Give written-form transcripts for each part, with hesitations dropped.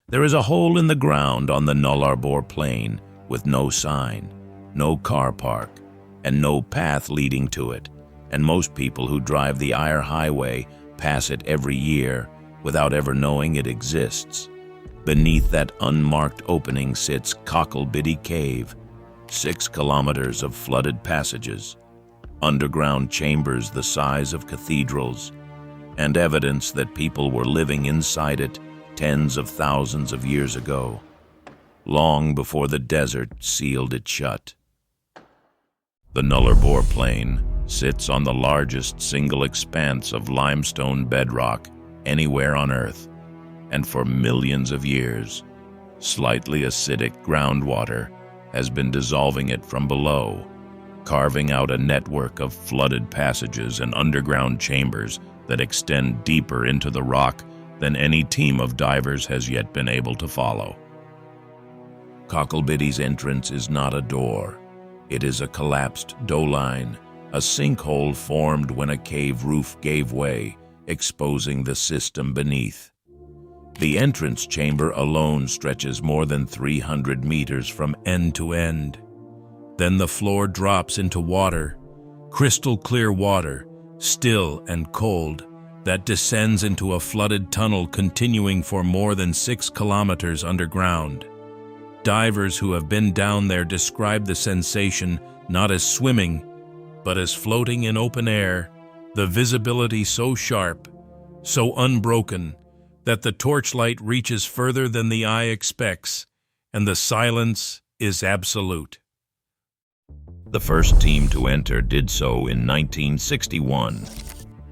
There is a hole in the ground on the Nullarbor Plain with no sign, no car park, and no path leading to it, and most people who drive the Eyre Highway pass it every year without ever knowing it exists. Beneath that unmarked opening sits Cocklebiddy Cave, 6 kilometers of flooded passages, underground chambers the size of cathedrals, and evidence that people were living inside it tens of thousands of years ago, long before the desert sealed it shut. The Nullarbor Plain sits on the largest single expanse of limestone bedrock anywhere on Earth, and for millions of years, slightly acidic groundwater has been dissolving it from below, carving out a network of flooded passages and underground chambers that extend deeper into the rock than any team of divers has yet been able to follow. Cocklebiddy's entrance is not a door. It is a collapsed doline, a sinkhole formed when a cave roof gave way, exposing the system beneath. The entrance chamber alone stretches more than 300 meters from end to end. Then the floor drops into water, crystal clear water, still and cold, that descends into a flooded tunnel continuing for more than 6 kilometers underground. Divers who have been down there describe the sensation not as swimming, but as floating in open air, the visibility so sharp, so unbroken, that the torchlight reaches further than the eye expects, and the silence is absolute. The first team to enter did so in 1961.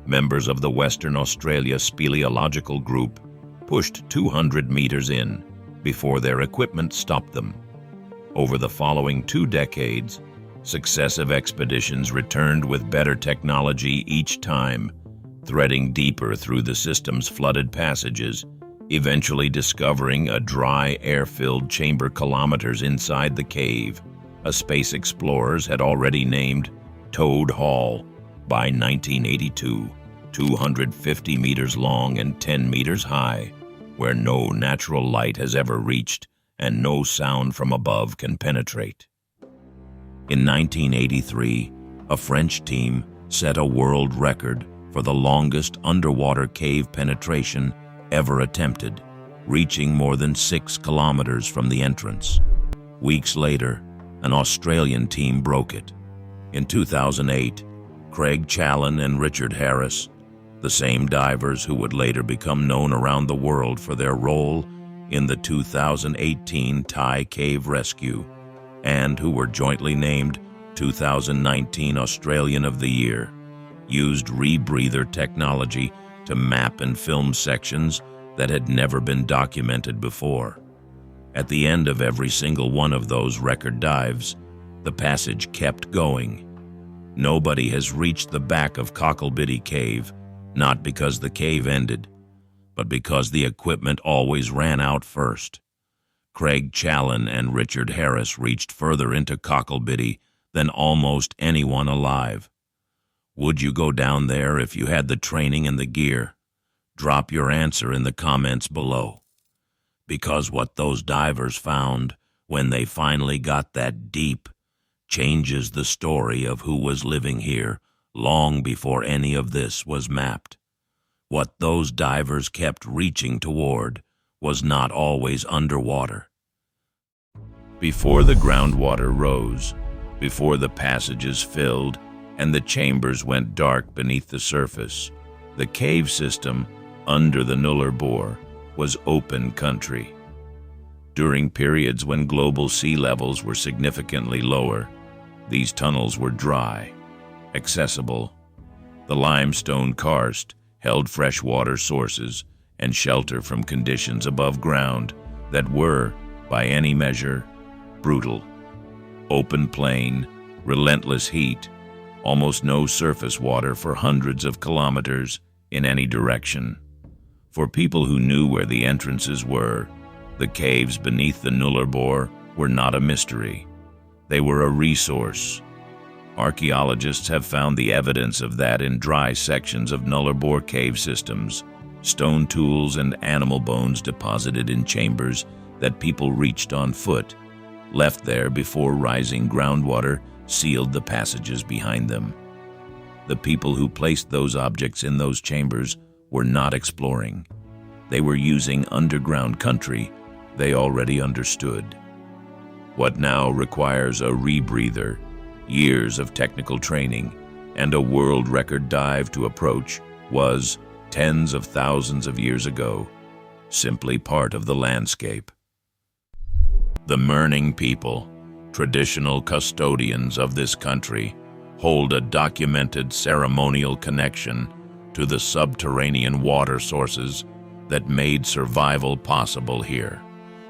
Members of the Western Australia Speleological Group pushed 200 meters in before their equipment stopped them. Over the following 2 decades, successive expeditions returned with better technology each time, threading deeper through the system's flooded passages, eventually discovering a dry, air-filled chamber kilometers inside the cave, a space explorers had already named Toad Hall by 1982, 250 meters long and 10 meters high, where no natural light has ever reached and no sound from above can penetrate. In 1983, a French team set a world record for the longest underwater cave penetration ever attempted, reaching more than 6 kilometers from the entrance. Weeks later, an Australian team broke it. In 2008, Craig Challen and Richard Harris, the same divers who would later become known around the world for their role in the 2018 Thai Cave Rescue, and who were jointly named 2019 Australian of the Year, used rebreather technology to map and film sections that had never been documented before. At the end of every single one of those record dives, the passage kept going. Nobody has reached the back of Cocklebiddy Cave, not because the cave ended, but because the equipment always ran out first. Craig Challen and Richard Harris reached further into Cocklebiddy than almost anyone alive. Would you go down there if you had the training and the gear? Drop your answer in the comments below. Because what those divers found when they finally got that deep changes the story of who was living here long before any of this was mapped. What those divers kept reaching toward was not always underwater. Before the groundwater rose, before the passages filled and the chambers went dark beneath the surface, the cave system under the Nullarbor was open country. During periods when global sea levels were significantly lower, these tunnels were dry, accessible. The limestone karst held freshwater sources and shelter from conditions above ground that were, by any measure, brutal. Open plain, relentless heat, almost no surface water for hundreds of kilometers in any direction. For people who knew where the entrances were, the caves beneath the Nullarbor were not a mystery. They were a resource. Archaeologists have found the evidence of that in dry sections of Nullarbor cave systems, Stone tools and animal bones deposited in chambers that people reached on foot, left there before rising groundwater sealed the passages behind them. The people who placed those objects in those chambers were not exploring. They were using underground country they already understood. What now requires a rebreather, years of technical training, and a world record dive to approach was, tens of thousands of years ago, simply part of the landscape. The Mirning people, traditional custodians of this country, hold a documented ceremonial connection to the subterranean water sources that made survival possible here.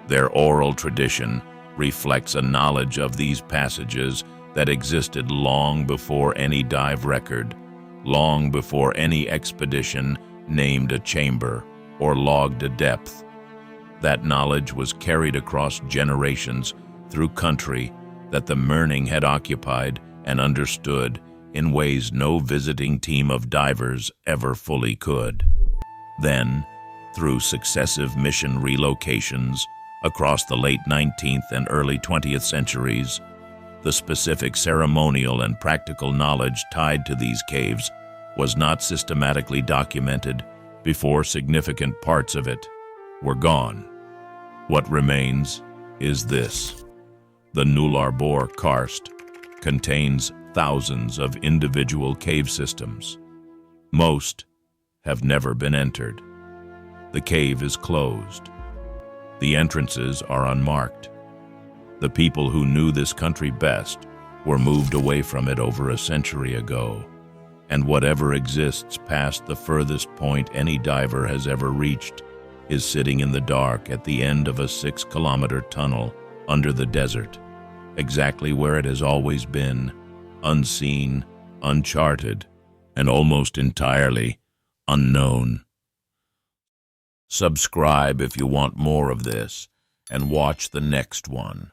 Their oral tradition reflects a knowledge of these passages that existed long before any dive record, long before any expedition named a chamber or logged a depth. That knowledge was carried across generations through country that the Mirning had occupied and understood in ways no visiting team of divers ever fully could. Then, through successive mission relocations across the late 19th and early 20th centuries, the specific ceremonial and practical knowledge tied to these caves was not systematically documented before significant parts of it were gone. What remains is this. The Nullarbor Karst contains thousands of individual cave systems. Most have never been entered. The cave is closed. The entrances are unmarked. The people who knew this country best were moved away from it over a century ago, and whatever exists past the furthest point any diver has ever reached is sitting in the dark at the end of a 6-kilometer tunnel under the desert, exactly where it has always been, unseen, uncharted, and almost entirely unknown. Subscribe if you want more of this, and watch the next one.